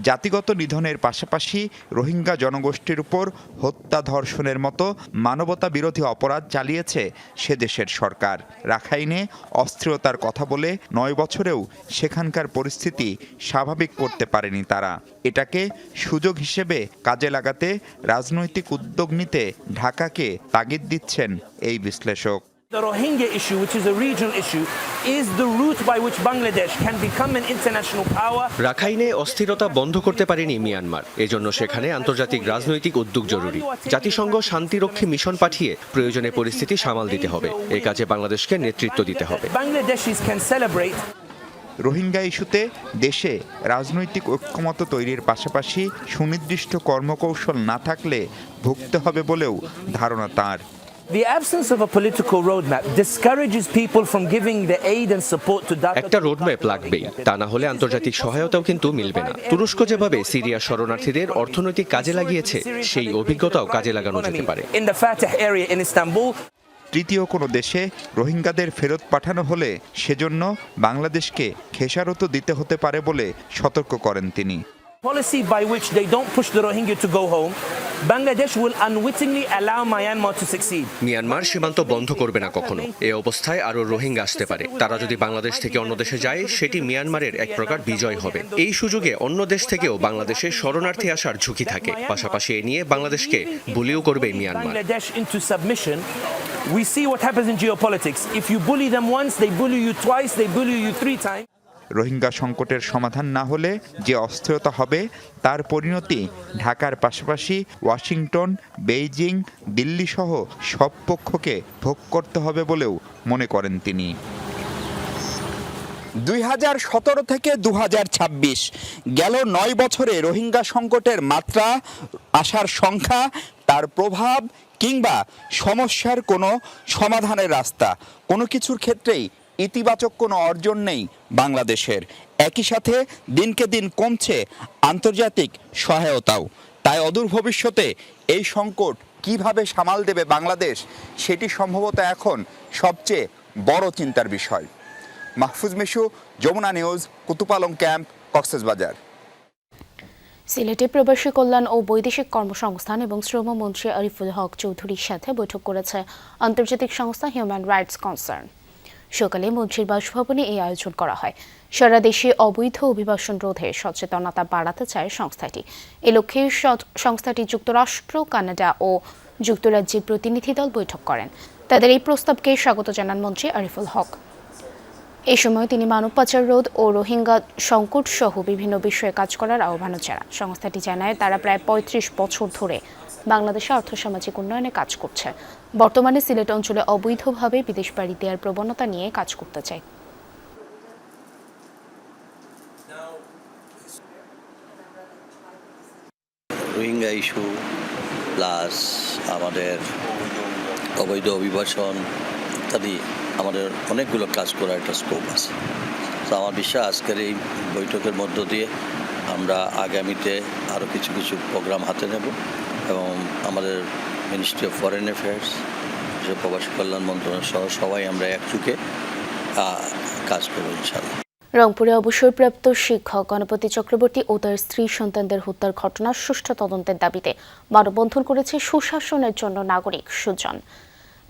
জাতিগত নিধনের পাশাপাশি রোহিঙ্গা জনগোষ্ঠীর উপর হত্যা, ধর্ষণের মতো মানবতা বিরোধী অপরাধ চালিয়েছে সে দেশের সরকার। রাখাইনে অস্থিরতার কথা বলে 9 বছরেও সেখানকার পরিস্থিতি স্বাভাবিক করতে পারেনি তারা। এটাকে সুযোগ হিসেবে কাজে লাগাতে রাজনৈতিক উদ্যোগ নিতে ঢাকাকে তাগিদ দিচ্ছেন এই বিশ্লেষক। The Rohingya issue, which is a regional issue, is the route by which Bangladesh can become an international power. রাখাইনে অস্থিরতা বন্ধ করতে পারেনি মিয়ানমার, এজন্য সেখানে আন্তর্জাতিক রাজনৈতিক উদ্যোগ জরুরি। জাতিসংঘ শান্তিরক্ষী মিশন পাঠিয়ে প্রয়োজনে পরিস্থিতি সামাল দিতে হবে। এই কাজে বাংলাদেশকে নেতৃত্ব দিতে হবে। Bangladeshis can celebrate. রোহিঙ্গা ইস্যুতে দেশে রাজনৈতিক ঐক্যমত্য তৈরির পাশাপাশি সুনির্দিষ্ট কর্মকৌশল না থাকলে ভুগতে হবে বলেও ধারণা তার। The absence of a political roadmap discourages people from giving the aid and support to Dhaka. একটা রোডম্যাপ লাগবেই, তা না হলে আন্তর্জাতিক সহায়তাও কিন্তু মিলবে না। তুরস্ক যেভাবে সিরিয়া শরণার্থীদের অর্থনৈতিক কাজে লাগিয়েছে, সেই অভিজ্ঞতাও কাজে লাগানো যেতে পারে। In the Fatah area in Istanbul. তৃতীয় কোনো দেশে রোহিঙ্গাদের ফেরত পাঠানো হলে সেজন্য বাংলাদেশকে খেসারত দিতে হতে পারে বলে সতর্ক করেন তিনি। Policy by which they don't push the Rohingya to go home, Bangladesh will unwittingly allow Myanmar to succeed. Myanmar সীমান্ত বন্ধ করবে না কখনো। এই অবস্থায় আরো রোহিঙ্গা আসতে পারে। তারা যদি বাংলাদেশ থেকে অন্য দেশে যায়, সেটি মিয়ানমারের এক প্রকার বিজয় হবে। এই সুযোগে অন্য দেশ থেকেও বাংলাদেশে শরণার্থী আসার ঝুঁকি থাকে। পাশাপাশি এ নিয়ে বাংলাদেশকে বুলিও করবে Myanmar. Bangladesh into submission. We see what happens in geopolitics. If you bully them once, they bully you twice, they bully you 3 times. Rohingya সংকটের সমাধান না হলে যে অস্থিরতা হবে তার পরিণতি ঢাকার পাশাপাশি ওয়াশিংটন, বেইজিং, দিল্লি সহ সব পক্ষকে ভোগ করতে হবে বলেও মনে করেন তিনি। 2017 থেকে 2026 গেল 9 বছরে রোহিঙ্গা সংকটের মাত্রা, আসার সংখ্যা, তার প্রভাব কিংবা সমস্যার কোনো সমাধানের রাস্তা, কোনো কিছুর ক্ষেত্রেই ইতিবাচক কোনো অর্জন নেই বাংলাদেশের। একই সাথে দিনকে দিন কমছে আন্তর্জাতিক সহায়তাও। তাই অদূর ভবিষ্যতে এই সংকট কিভাবে সামাল দেবে বাংলাদেশ, সেটি সম্ভবত এখন সবচেয়ে বড় চিন্তার বিষয়। Mahfuz Mishu, Jamuna news, Kutupalong camp, Cox's Bazar. সিলেটে প্রবাসী কল্যাণ ও বৈদেশিক কর্মসংস্থান এবং শ্রমমন্ত্রী আরিফুল হক চৌধুরীর সাথে বৈঠক করেছে আন্তর্জাতিক সংস্থা হিউম্যান রাইটস কনসার্ন। সকালে মন্ত্রীর বাসভবনে এই আয়োজন করা হয়। সারা দেশে অবৈধ অভিবাসন রোধে সচেতনতা বাড়াতে চায় সংস্থাটি। এ লক্ষ্যে সংস্থাটি যুক্তরাষ্ট্র, কানাডা ও যুক্তরাজ্যের প্রতিনিধি দল বৈঠক করেন। তাদের এই প্রস্তাবকে স্বাগত জানান মন্ত্রী আরিফুল হক। এই সময় তিনি মানব পাচার রোধ ও রোহিঙ্গা সংকট সহ বিভিন্ন বিষয়ে কাজ করার আহ্বানও জানান। সংস্থাটি জানায় তারা প্রায় ৩৫ বছর ধরে বাংলাদেশে আর্থসামাজিক উন্নয়নে কাজ করছে। বর্তমানে সিলেট অঞ্চলে অবৈধভাবে বিদেশ পাড়ি দেওয়ার প্রবণতা নিয়ে কাজ করতে চায়। রোহিঙ্গা ইস্যু প্লাস আমাদের অবৈধ অভিবাসন ইত্যাদি আমাদের অনেকগুলো কাজ করার একটা স্কোপ আছে। তো আমার বিশ্বাস আজকের এই বৈঠকের মধ্য দিয়ে আমরা আগামীতে আরও কিছু কিছু প্রোগ্রাম হাতে নেব এবং আমাদের মিনিস্ট্রি অফ ফরেন অ্যাফেয়ার্স, প্রবাসী কল্যাণ মন্ত্রণালয় সহ সবাই আমরা একযোগে কাজ করব ইনশাআল্লাহ। রংপুরে অবসরপ্রাপ্ত শিক্ষক গণপতি চক্রবর্তী ও তার স্ত্রী সন্তানদের হত্যার ঘটনার সুষ্ঠু তদন্তের দাবিতে মানববন্ধন করেছে সুশাসনের জন্য নাগরিক সুজন।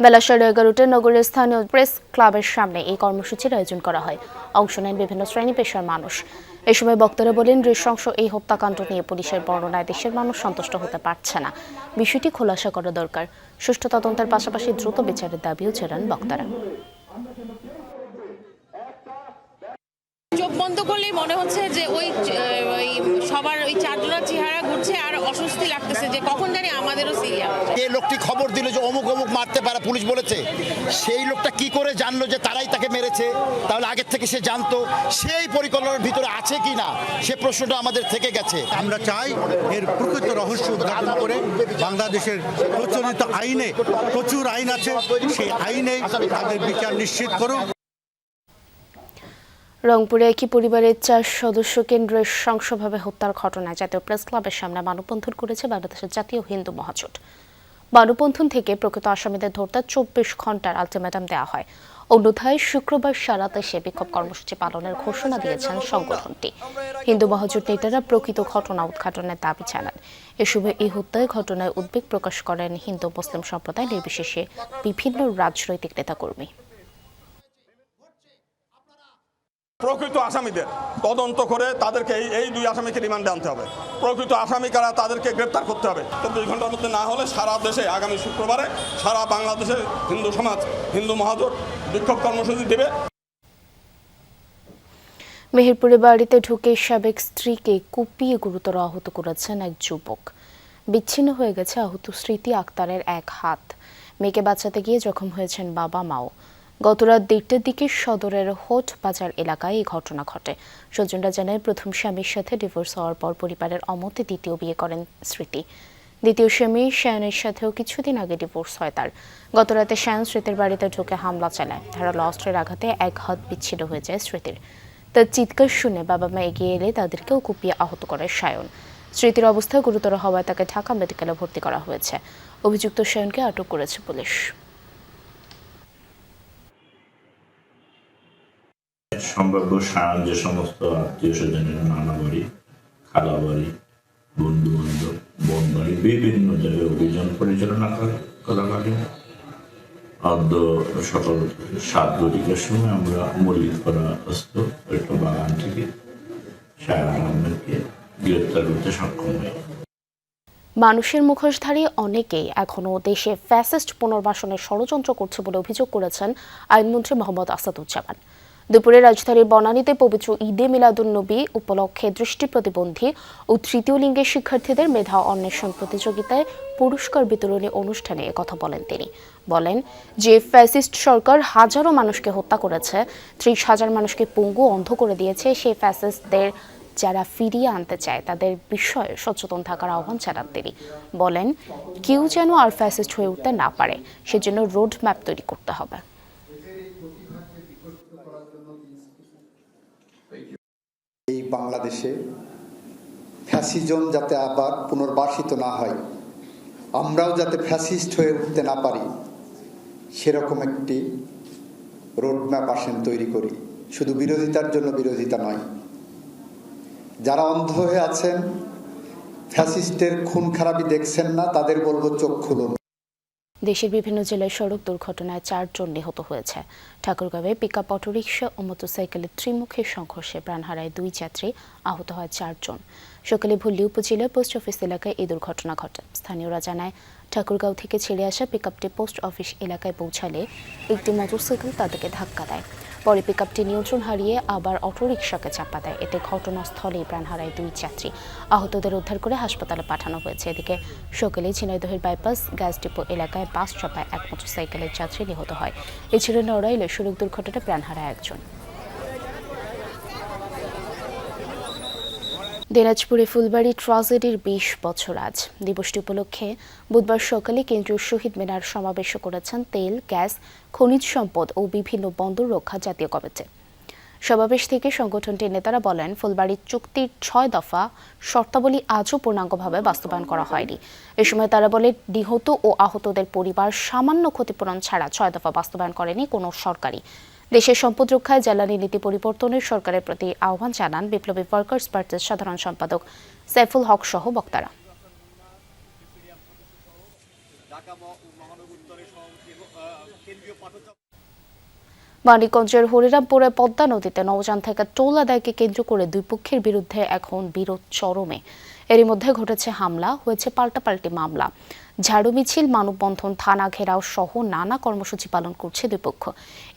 বেলা 11:30টায় নগরের স্থানীয় প্রেস ক্লাবের সামনে এই কর্মসূচির আয়োজন করা হয়। অংশ নেন বিভিন্ন শ্রেণী পেশার মানুষ। এ সময় বক্তারা বলেন, নৃশংস এই হত্যাকাণ্ড নিয়ে পুলিশের বর্ণনায় দেশের মানুষ সন্তুষ্ট হতে পারছে না। বিষয়টি খোলাসা করা দরকার। সুষ্ঠু তদন্তের পাশাপাশি দ্রুত বিচারের দাবিও জানান বক্তারা। চোখ বন্ধ করলেই মনে হচ্ছে যে ওই সবার ওই চারজনের চেহারা ঘুরছে আর অস্বস্তি লাগতেছে যে কখন জানি আমাদেরও সিরিয়াল। এই লোকটি খবর দিল যে অমুক অমুক মারতে পারে, পুলিশ বলেছে। সেই লোকটা কি করে জানলো যে তারাই তাকে মেরেছে? তাহলে আগের থেকে সে জানতো, সেই পরিকল্পনার ভিতরে আছে কি না, সে প্রশ্নটা আমাদের থেকে গেছে। আমরা চাই এর প্রকৃত রহস্য উদ্ঘাটন করে বাংলাদেশের প্রচলিত আইনে প্রচুর আইন আছে, সেই আইনে তাদের বিচার নিশ্চিত করুন। রংপুরে একই পরিবারের 4 সদস্য কেন্দ্রের সহিংসভাবে হত্যার ঘটনায় জাতীয় প্রেস ক্লাবের সামনে মানববন্ধন করেছে বাংলাদেশের জাতীয় হিন্দু মহাজোট। মানববন্ধন থেকে প্রকৃত আসামিদের ধরতে 24 ঘন্টার আলটিমেটাম দেওয়া হয়। অন্যথায় শুক্রবার সারা দেশে বিক্ষোভ কর্মসূচি পালনের ঘোষণা দিয়েছেন সংগঠনটি। হিন্দু মহাজোট নেতারা প্রকৃত ঘটনা উদ্ঘাটনের দাবি জানান। এ সময় এই হত্যায় ঘটনায় উদ্বেগ প্রকাশ করেন হিন্দু মুসলিম সম্প্রদায় নির্বিশেষে বিভিন্ন রাজনৈতিক নেতাকর্মী। প্রকৃত আসামিদের তদন্ত করে তাদেরকে এই 2 আসামিকে রিমান্ডে আনতে হবে। প্রকৃত আসামি কারা তাদেরকে গ্রেপ্তার করতে হবে। 24 ঘন্টার মধ্যে না হলে সারা দেশে আগামী শুক্রবারে সারা বাংলাদেশের হিন্দু সমাজ, হিন্দু মহাজোট বিক্ষোভ কর্মসূচি দেবে। মেহেরপুরে বাড়িতে ঢুকে সাবেক স্ত্রীকে কুপিয়ে গুরুতর আহত করেছেন এক যুবক। বিচ্ছিন্ন হয়ে গেছে আহত স্মৃতি আক্তারের এক হাত। মেয়েকে বাঁচাতে গিয়ে জখম হয়েছেন বাবা মাও। গতরাত 1টার দিকে সদরের হোট বাজার এলাকায় এই ঘটনা ঘটে। স্বজনরা জানায়, প্রথম স্বামীর সাথে ডিভোর্স হওয়ার পর পরিবারের অমতে দ্বিতীয় বিয়ে করেন স্মৃতি। দ্বিতীয় স্বামী শায়নের সাথেও কিছুদিন আগে ডিভোর্স হয় তার। গতরাতে শায়ন স্মৃতির বাড়িতে ঢুকে হামলা চালায়। ধারালো অস্ত্রের আঘাতে এক হাত বিচ্ছিন্ন হয়ে যায় স্মৃতির। তার চিৎকার শুনে বাবা মা এগিয়ে এলে তাদেরকেও কুপিয়ে আহত করে শায়ন। স্মৃতির অবস্থা গুরুতর হওয়ায় তাকে ঢাকা মেডিকেলে ভর্তি করা হয়েছে। অভিযুক্ত শায়নকে আটক করেছে পুলিশ। সম্ভাব্য শায়ন যে সমস্ত আত্মীয় স্বজনের নানা বাড়ি, খালা বাড়ি, বন্ধু বান্ধব, বোন বাড়ি, বিভিন্ন জায়গায় অভিযান পরিচালনা করাকালীন অর্ধ সকাল 7:00 সময় আমরা মল্লিক করা একটা বাগান থেকে শায়ন আহমেদকে গ্রেপ্তার করতে সক্ষম হই। মানুষের মুখোশধারী অনেকেই এখনও দেশে ফ্যাসিস্ট পুনর্বাসনের ষড়যন্ত্র করছে বলে অভিযোগ করেছেন আইনমন্ত্রী মোহাম্মদ আসাদুজ্জামান। দুপুরে রাজধানীর বনানীতে পবিত্র ঈদে মিলাদুন্নবী উপলক্ষে দৃষ্টি প্রতিবন্ধী ও তৃতীয় লিঙ্গের শিক্ষার্থীদের মেধা অন্বেষণ প্রতিযোগিতায় পুরস্কার বিতরণী অনুষ্ঠানে একথা বলেন তিনি। বলেন যে ফ্যাসিস্ট সরকার হাজারো মানুষকে হত্যা করেছে, 30,000 মানুষকে পঙ্গু অন্ধ করে দিয়েছে, সেই ফ্যাসিস্টদের যারা ফিরিয়ে আনতে চায় তাদের বিষয়ে সচেতন থাকার আহ্বান জানান তিনি। বলেন, কেউ যেন আর ফ্যাসিস্ট হয়ে উঠতে না পারে, সেজন্য রোড ম্যাপ তৈরি করতে হবে। এই বাংলাদেশে ফ্যাসিজম যাতে আবার পুনর্বাসিত না হয়, আমরাও যাতে ফ্যাসিস্ট হয়ে উঠতে না পারি, সেরকম একটি রোডম্যাপ আসেন তৈরি করি। শুধু বিরোধিতার জন্য বিরোধিতা নয়, যারা অন্ধ হয়ে আছেন ফ্যাসিস্টের খুন খারাপি দেখছেন না, তাদের বলবো চোখ খুলুন। দেশের বিভিন্ন জেলায় সড়ক দুর্ঘটনায় 4 জন নিহত হয়েছে। ঠাকুরগাঁওয়ে পিকআপ অটোরিকশা ও মোটরসাইকেলের ত্রিমুখী সংঘর্ষে প্রাণ হারায় 2 যাত্রী, আহত হয় 4 জন। সকালে ভুল্লি উপজেলার পোস্ট অফিস এলাকায় এই দুর্ঘটনা ঘটে। স্থানীয়রা জানায়, ঠাকুরগাঁও থেকে ছেড়ে আসা পিকআপটি পোস্ট অফিস এলাকায় পৌঁছালে একটি মোটরসাইকেল তাদেরকে ধাক্কা দেয়। পরে পিকআপটি নিয়ন্ত্রণ হারিয়ে আবার অটোরিকশাকে চাপা দেয়। এতে ঘটনাস্থলেই প্রাণ হারায় 2 যাত্রী। আহতদের উদ্ধার করে হাসপাতালে পাঠানো হয়েছে। এদিকে সকালে ঝিনাইদহের বাইপাস গ্যাস ডিপো এলাকায় বাস চাপায় এক মোটরসাইকেলের যাত্রী নিহত হয়। এছাড়া নড়াইলে সড়ক দুর্ঘটনায় প্রাণ হারায় একজন। দিনাজপুরে ফুলবাড়ি ট্রাজেডির 20 বছর আজ। দিবসটি উপলক্ষে বুধবার সকালে কেন্দ্রীয় শহীদ মিনার সমাবেশ করেছেন তেল, গ্যাস, খনিজ সম্পদ ও বিভিন্ন বন্দর রক্ষা জাতীয় কমিটি। সমাবেশ থেকে সংগঠনটির নেতারা বলেন, ফুলবাড়ি চুক্তির 6 দফা শর্তাবলী আজও পূর্ণাঙ্গভাবে বাস্তবায়ন করা হয়নি। এ সময় তারা বলে, নিহত ও আহতদের পরিবার সামান্য ক্ষতিপূরণ ছাড়া 6 দফা বাস্তবায়ন করেনি কোনো সরকারই। দেশের সম্পদ রক্ষায় জ্বালানি নীতি পরিবর্তনের সরকারের প্রতি আহ্বান জানান বিপ্লবী ওয়ার্কার্স পার্টির সাধারণ সম্পাদক সাইফুল হক সহ বক্তারা। মানিকগঞ্জের হরিরামপুরে পদ্মা নদীতে নৌযান থেকে টোল আদায়কে কেন্দ্র করে 2 পক্ষের বিরুদ্ধে এখন বিরোধ চরমে। এরই মধ্যে ঘটেছে হামলা, হয়েছে পাল্টাপাল্টি মামলা, ঝাড়ু মিছিল, মানববন্ধন, থানা ঘেরাও সহ নানা কর্মসূচি পালন করছে 2 পক্ষ।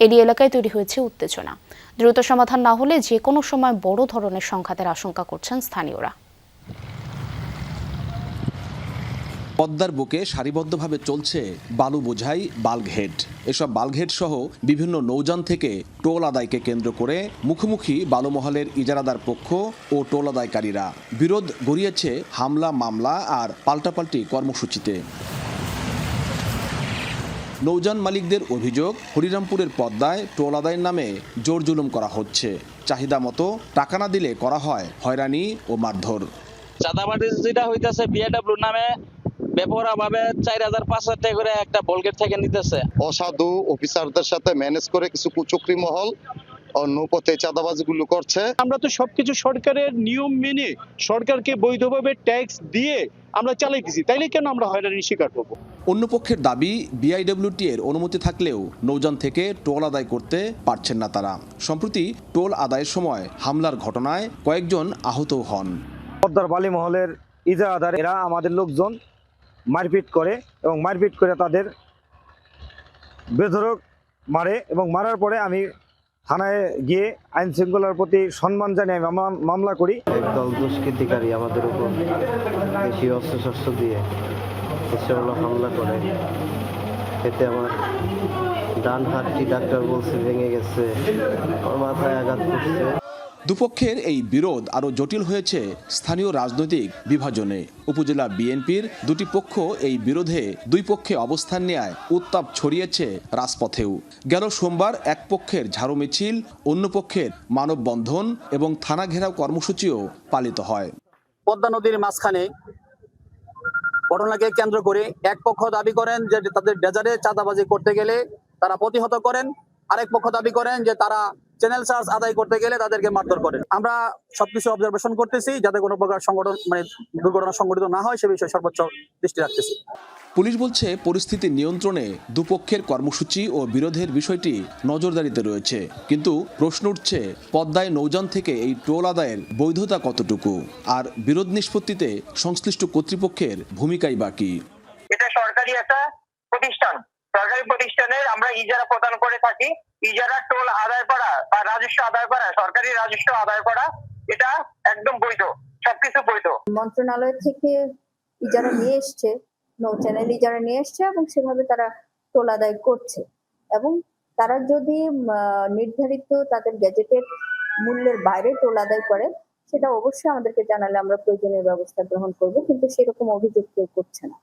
এরই এলাকায় তৈরি হয়েছে উত্তেজনা। দ্রুত সমাধান না হলে যে কোনো সময় বড় ধরনের সংঘাতের আশঙ্কা করছেন স্থানীয়রা। পদ্মার বুকে সারিবদ্ধভাবে চলছে বালু বোঝাই বাল্কহেড। এসব বাল্কহেড সহ বিভিন্ন নৌযান থেকে টোল আদায়কে কেন্দ্র করে মুখোমুখি বালুমহলের ইজারাদার পক্ষ ও টোল আদায়কারীরা। বিরোধ গড়িয়েছে হামলা, মামলা আর পাল্টাপাল্টি কর্মসূচিতে। নৌযান মালিকদের অভিযোগ, হরিরামপুরের পদ্মায় টোল আদায়ের নামে জোর জুলুম করা হচ্ছে। চাহিদা মতো টাকা না দিলে করা হয় হয়রানি ও মারধর। চাঁদাবাজি যেটা হইতেছে বিএডব্লিউ নামে বেপরোয়াভাবে 4,000-5,000 টাকা করে একটা বলগেট থেকে নিতেছে। অসাধু অফিসারদের সাথে ম্যানেজ করে কিছু কুচক্রী মহল নৌপথে চাঁদাবাজিগুলো করছে। আমরা তো সবকিছু সরকারের নিয়ম মেনে সরকারকে বৈধভাবে ট্যাক্স দিয়ে আমরা চালাইতেছি, তাইলে কেন আমরা হয়রানির শিকার হব? অন্য পক্ষের দাবি, বিআইডব্লিউটি এর অনুমতি থাকলেও নৌযান থেকে টোল আদায় করতে পারছেন না তারা। সম্প্রতি টোল আদায়ের সময় হামলার ঘটনায় কয়েকজন আহত হন। পদ্মার বালি মহলের ইজারাদার এরা আমাদের লোকজন মারপিট করে এবং মারপিট করে তাদের বেধড়ক মারে এবং মারার পরে আমি থানায় গিয়ে আইন শৃঙ্খলার প্রতি সম্মান জানিয়ে মামলা করি। একদল দুষ্কৃতিকারী আমাদের উপর বেশি অস্ত্রশস্ত্র দিয়ে এসে হামলা করে। এতে আমার ডান হাতটি ডাক্তার বলছে ভেঙে গেছে, আমার মাথায় আঘাত করছে। দুপক্ষের এই বিরোধ আরও জটিল হয়েছে স্থানীয় রাজনৈতিক বিভাজনে। উপজেলা বিএনপির 2টি পক্ষ এই বিরোধে 2 পক্ষে অবস্থান নেয় উত্তাপ ছড়িয়েছে রাজপথেও। গেল সোমবার এক পক্ষের ঝাড়ু মিছিল, অন্য পক্ষের মানববন্ধন এবং থানা ঘেরাও কর্মসূচিও পালিত হয়। পদ্মা নদীর মাঝখানে ঘটনাকে কেন্দ্র করে এক পক্ষ দাবি করেন যে তাদের ডেজারে চাঁদাবাজি করতে গেলে তারা প্রতিহত করেন, আরেক পক্ষ দাবি করেন যে তারা চ্যানেল চার্জ আদায় করতে গেলে তাদেরকে মারধর করেন। আমরা সবকিছু অবজারভেশন করতেছি যাতে কোনো প্রকার দুর্ঘটনা সংঘটিত না হয় সে বিষয়ে সর্বোচ্চ দৃষ্টি রাখতেছি। পুলিশ বলছে, পরিস্থিতি নিয়ন্ত্রণে দুপক্ষের কর্মসূচি ও বিরোধের বিষয়টি নজরদারিতে রয়েছে। কিন্তু প্রশ্ন উঠছে, পদ্মায় নৌযান থেকে এই টোল আদায়ের বৈধতা কতটুকু, আর বিরোধ নিষ্পত্তিতে সংশ্লিষ্ট কর্তৃপক্ষের ভূমিকাই বাকি। এটা সরকারি একটা প্রতিষ্ঠান, সরকারি প্রতিষ্ঠানের আমরা ইজারা প্রদান করে থাকি। ইজারা টোল আদায় করা বা রাজস্ব আদায় করা, সরকারি রাজস্ব আদায় করা, এটা একদম বৈধ, সবকিছু বৈধ। মন্ত্রণালয় থেকে ইজারা নিয়ে এসছে, নৌ চ্যানেল ইজারা নিয়ে এসছে এবং সেভাবে তারা টোল আদায় করছে। এবং তারা যদি নির্ধারিত তাদের গ্যাজেটের মূল্যের বাইরে টোল আদায় করে, সেটা অবশ্যই আমাদেরকে জানালে আমরা প্রয়োজনীয় ব্যবস্থা গ্রহণ করব, কিন্তু সেরকম অভিযোগ কেউ করছে না।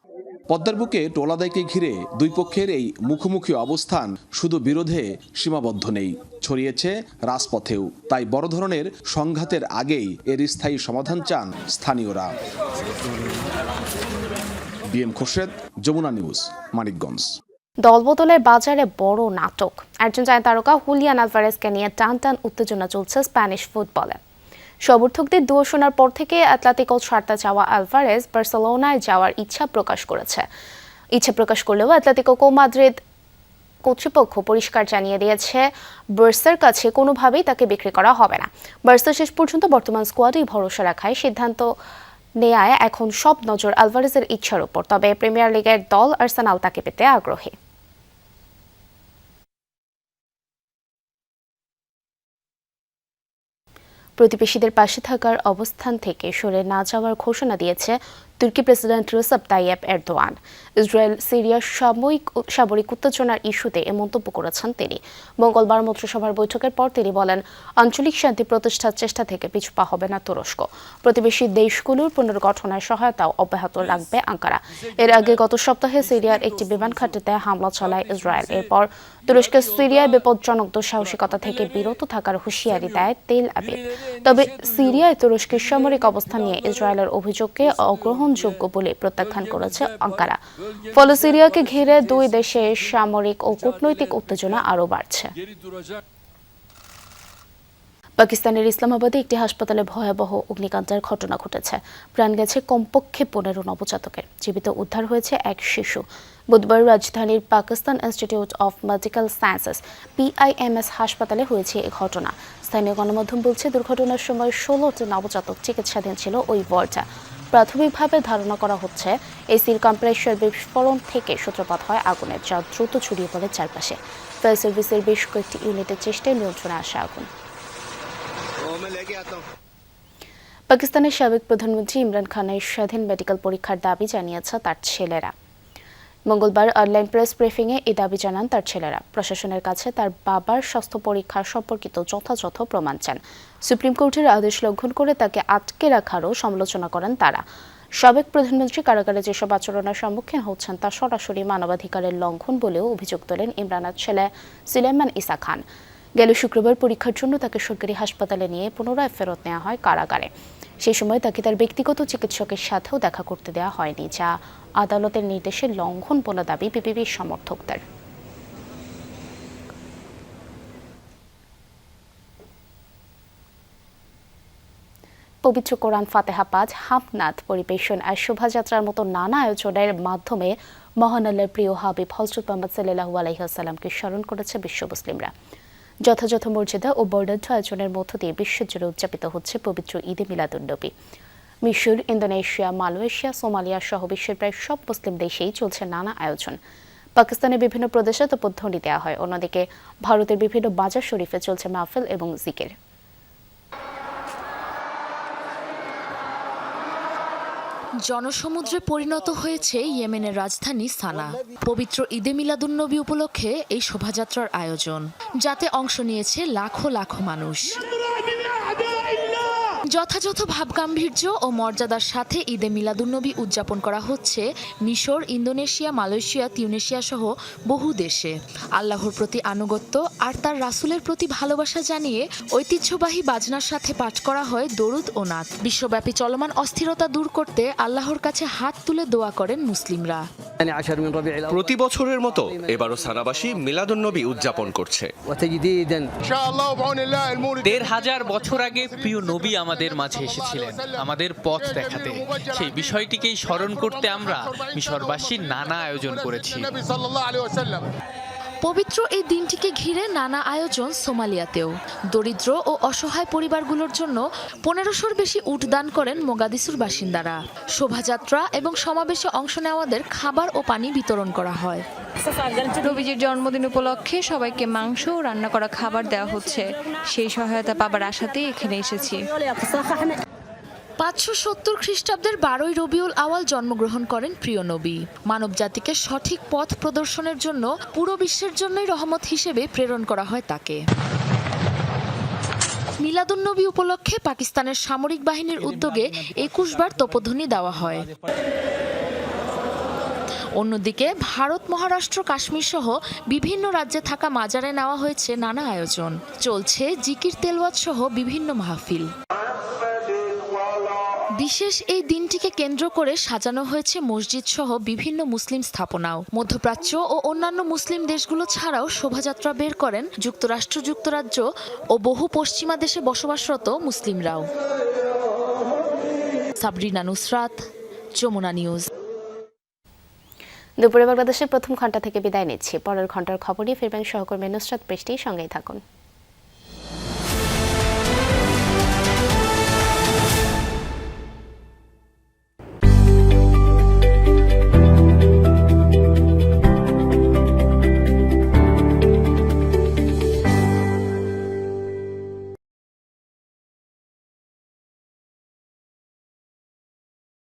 পদ্মার বুকে টোল আদায়কে ঘিরে 2 পক্ষের এই মুখোমুখি অবস্থান শুধু বিরোধে সীমাবদ্ধ নেই, ছড়িয়েছে রাজপথেও। তাই বড় ধরনের সংঘাতের আগেই এর স্থায়ী সমাধান চান স্থানীয়রা। BM Khorshed, Jamuna news, Manikganj. দলবদলের বাজারে বড় নাটক। আর্জেন্টাইন তারকা হুলিয়ান আলভারেজকে নিয়ে টান টান উত্তেজনা চলছে স্প্যানিশ ফুটবলে। সমর্থকদের দুয়ো শোনার পর থেকে অ্যাটলেটিকো ছাড়তে চাওয়া আলভারেজ বার্সেলোনায় যাওয়ার ইচ্ছা প্রকাশ করলেও অ্যাটলেটিকো মাদ্রিদ কর্তৃপক্ষ পরিষ্কার জানিয়ে দিয়েছে বার্সার কাছে কোনোভাবেই তাকে বিক্রি করা হবে না। বার্সা শেষ পর্যন্ত বর্তমান স্কোয়াডেই ভরসা রাখায় সিদ্ধান্ত নেয়ায় এখন সব নজর আলভারেজের ইচ্ছার উপর। তবে প্রিমিয়ার লিগের দল আর্সেনাল তাকে পেতে আগ্রহী। প্রতিবেশীদের পাশে থাকার অবস্থান থেকে সরে না যাওয়ার ঘোষণা দিয়েছে তুর্কি president Recep Tayyip Erdogan. Israel সিরিয়ার সামরিক উত্তেজনার ইস্যুতে এ মন্তব্য করেছেন তিনি। মঙ্গলবার মন্ত্রিসভার বৈঠকের পর তিনি বলেন, আঞ্চলিক শান্তি প্রতিষ্ঠার চেষ্টা থেকে পিছু পা হবে না তুরস্ক। প্রতিবেশী দেশগুলোর পুনর্গঠনের সহায়তাও অব্যাহত রাখবে আঙ্কারা। এর আগে গত সপ্তাহে সিরিয়ার একটি বিমান ঘাঁটিতে হামলা চালায় ইসরায়েল। এরপর তুরস্কের সিরিয়ায় বিপজ্জনক দুঃসাহসিকতা থেকে বিরত থাকার হুঁশিয়ারি দেয় তেল আবিব। তবে সিরিয়ায় তুরস্কের সামরিক অবস্থান নিয়ে ইসরায়েলের অভিযোগকে অগ্রহণযোগ্য বলে প্রত্যাখ্যান করেছে আঙ্কারা। ফলে সিরিয়াকে ঘিরে দুই দেশের সামরিক ও কূটনৈতিক উত্তেজনা আরও বাড়ছে। পাকিস্তানের ইসলামাবাদে একটি হাসপাতালে ভয়াবহ অগ্নিকাণ্ডের ঘটনা ঘটেছে। প্রাণ গেছে কমপক্ষে 15 নবজাতকের। জীবিত উদ্ধার হয়েছে এক শিশু। বুধবার রাজধানীর Pakistan institute of medical sciences PIMS হাসপাতালে হয়েছে এই ঘটনা। স্থানীয় গণমাধ্যম বলছে, দুর্ঘটনার সময় 16টি নবজাতক চিকিৎসাধীন ছিল ওই ওয়ার্ডে। প্রাথমিকভাবে ধারণা করা হচ্ছে এসির কম্প্রেসর বিস্ফোরণ থেকে সূত্রপাত হয় আগুনের, যা দ্রুত ছড়িয়ে পড়ে চারপাশে। ফায়ার সার্ভিসের বেশ কয়েকটি ইউনিটের চেষ্টায় নিয়ন্ত্রণে আসে আগুন। পাকিস্তানের সাবেক প্রধানমন্ত্রী ইমরান খানের স্বাধীন মেডিকেল পরীক্ষার দাবি জানিয়েছে তার ছেলেরা। মঙ্গলবার অনলাইন প্রেস ব্রিফিংয়ে এই দাবি জানান তার ছেলেরা। প্রশাসনের কাছে তার বাবার স্বাস্থ্য পরীক্ষা সম্পর্কিত যথাযথ প্রমাণ চান। সুপ্রিম কোর্টের আদেশ লঙ্ঘন করে তাকে আটকে রাখারও সমালোচনা করেন তারা। সাবেক প্রধানমন্ত্রী কারাগারে যেসব আচরণের সম্মুখীন হচ্ছেন তা সরাসরি মানবাধিকারের লঙ্ঘন বলেও অভিযোগ তোলেন ইমরানের ছেলে সুলাইমান ইসা খান। গেল শুক্রবার পরীক্ষার জন্য তাকে সরকারি হাসপাতালে নিয়ে পুনরায় ফেরত নেওয়া হয় কারাগারে। সেই সময় তাকে তার ব্যক্তিগত চিকিৎসকের সাথেও দেখা করতে দেওয়া হয়নি, যা আদালতের নির্দেশের লঙ্ঘন বলে দাবি পিপিপির সমর্থকদের। পবিত্র কোরআন ফাতেহা পাঠ, হামনাত পরিবেশন আর শোভাযাত্রার মতো নানা আয়োজনের মাধ্যমে মহান আল্লাহর প্রিয় হাবিব হযরত মুহাম্মদ সাল্লাল্লাহু আলাইহি ওয়াসাল্লামকে স্মরণ করেছে বিশ্ব মুসলিমরা। যথাযথ মর্যাদা ও বর্ণাঢ্য আয়োজনের মধ্য দিয়ে বিশ্বজুড়ে উদযাপিত হচ্ছে পবিত্র ঈদে মিলাদুন্নবী। মিশর, ইন্দোনেশিয়া, মালয়েশিয়া, সোমালিয়া সহ বিশ্বের প্রায় সব মুসলিম দেশেই চলছে নানা আয়োজন। পাকিস্তানের বিভিন্ন প্রদেশে তোপধ্বনি দেওয়া হয়। অন্যদিকে ভারতের বিভিন্ন বাজার শরীফে চলছে মাহফিল এবং জিকির। জনসমুদ্রে পরিণত হয়েছে ইয়েমেনের রাজধানী সানা। পবিত্র ঈদে মিলাদুন্নবী উপলক্ষে এই শোভাযাত্রার আয়োজন, যাতে অংশ নিয়েছে লাখো লাখো মানুষ। যথাযথ ভাবগাম্ভীর্য ও মর্যাদার সাথে ঈদে মিলাদুন্নবী উদযাপন করা হচ্ছে মিশর, ইন্দোনেশিয়া, মালয়েশিয়া, তিউনেশিয়া সহ বহু দেশে। আল্লাহর প্রতি আনুগত্য আর তার রাসূলের প্রতি ভালোবাসা জানিয়ে ঐতিহ্যবাহী বাজনার সাথে পাঠ করা হয় দরুদ ও নাত। বিশ্বব্যাপী চলমান অস্থিরতা দূর করতে আল্লাহর কাছে হাত তুলে দোয়া করেন মুসলিমরা। প্রতি বছরের মতো এবারও সানাবাসী মিলাদুন্নবী উদযাপন করছে। ১৫০০ বছর আগে প্রিয় নবী আমাদের মাঝে এসেছিলেন আমাদের পথ দেখাতে। সেই বিষয়টিকেই স্মরণ করতে আমরা মিশরবাসী নানা আয়োজন করেছি। পবিত্র এই দিনটিকে ঘিরে নানা আয়োজন সোমালিয়াতেও। দরিদ্র ও অসহায় পরিবারগুলোর জন্য 1500-র বেশি উট দান করেন মোগাদিসুর বাসিন্দারা। শোভাযাত্রা এবং সমাবেশে অংশ নেওয়াদের খাবার ও পানি বিতরণ করা হয়। নবীজির জন্মদিন উপলক্ষে সবাইকে মাংস ও রান্না করা খাবার দেওয়া হচ্ছে। সেই সহায়তা পাবার আশাতেই এখানে এসেছি। 570 খ্রিস্টাব্দের 12ই রবিউল আওয়াল জন্মগ্রহণ করেন প্রিয় নবী। মানব জাতিকে সঠিক পথ প্রদর্শনের জন্য পুরো বিশ্বের জন্যই রহমত হিসেবে প্রেরণ করা হয় তাকে। মিলাদুন্নবী উপলক্ষে পাকিস্তানের সামরিক বাহিনীর উদ্যোগে 21 বার তোপধ্বনি দেওয়া হয়। অন্যদিকে ভারত, মহারাষ্ট্র, কাশ্মীর সহ বিভিন্ন রাজ্যে থাকা মাজারে নেওয়া হয়েছে নানা আয়োজন। চলছে জিকির, তেলাওয়াত সহ বিভিন্ন মাহফিল। বিশেষ এই দিনটিকে কেন্দ্র করে সাজানো হয়েছে মসজিদ সহ বিভিন্ন মুসলিম স্থাপনাও। মধ্যপ্রাচ্য ও অন্যান্য মুসলিম দেশগুলো ছাড়াও শোভাযাত্রা বের করেন যুক্তরাষ্ট্র, যুক্তরাজ্য ও বহু পশ্চিমা দেশে বসবাসরত মুসলিমরাও। সাবরিনা নুসরাত, যমুনা নিউজ। দুপুরে বাংলাদেশের প্রথম ঘন্টা থেকে বিদায় নিচ্ছি। পরের ঘন্টার খবর নিয়ে ফিরবেন সহকর্মী নুসরাত বৃষ্টি। সঙ্গেই থাকুন।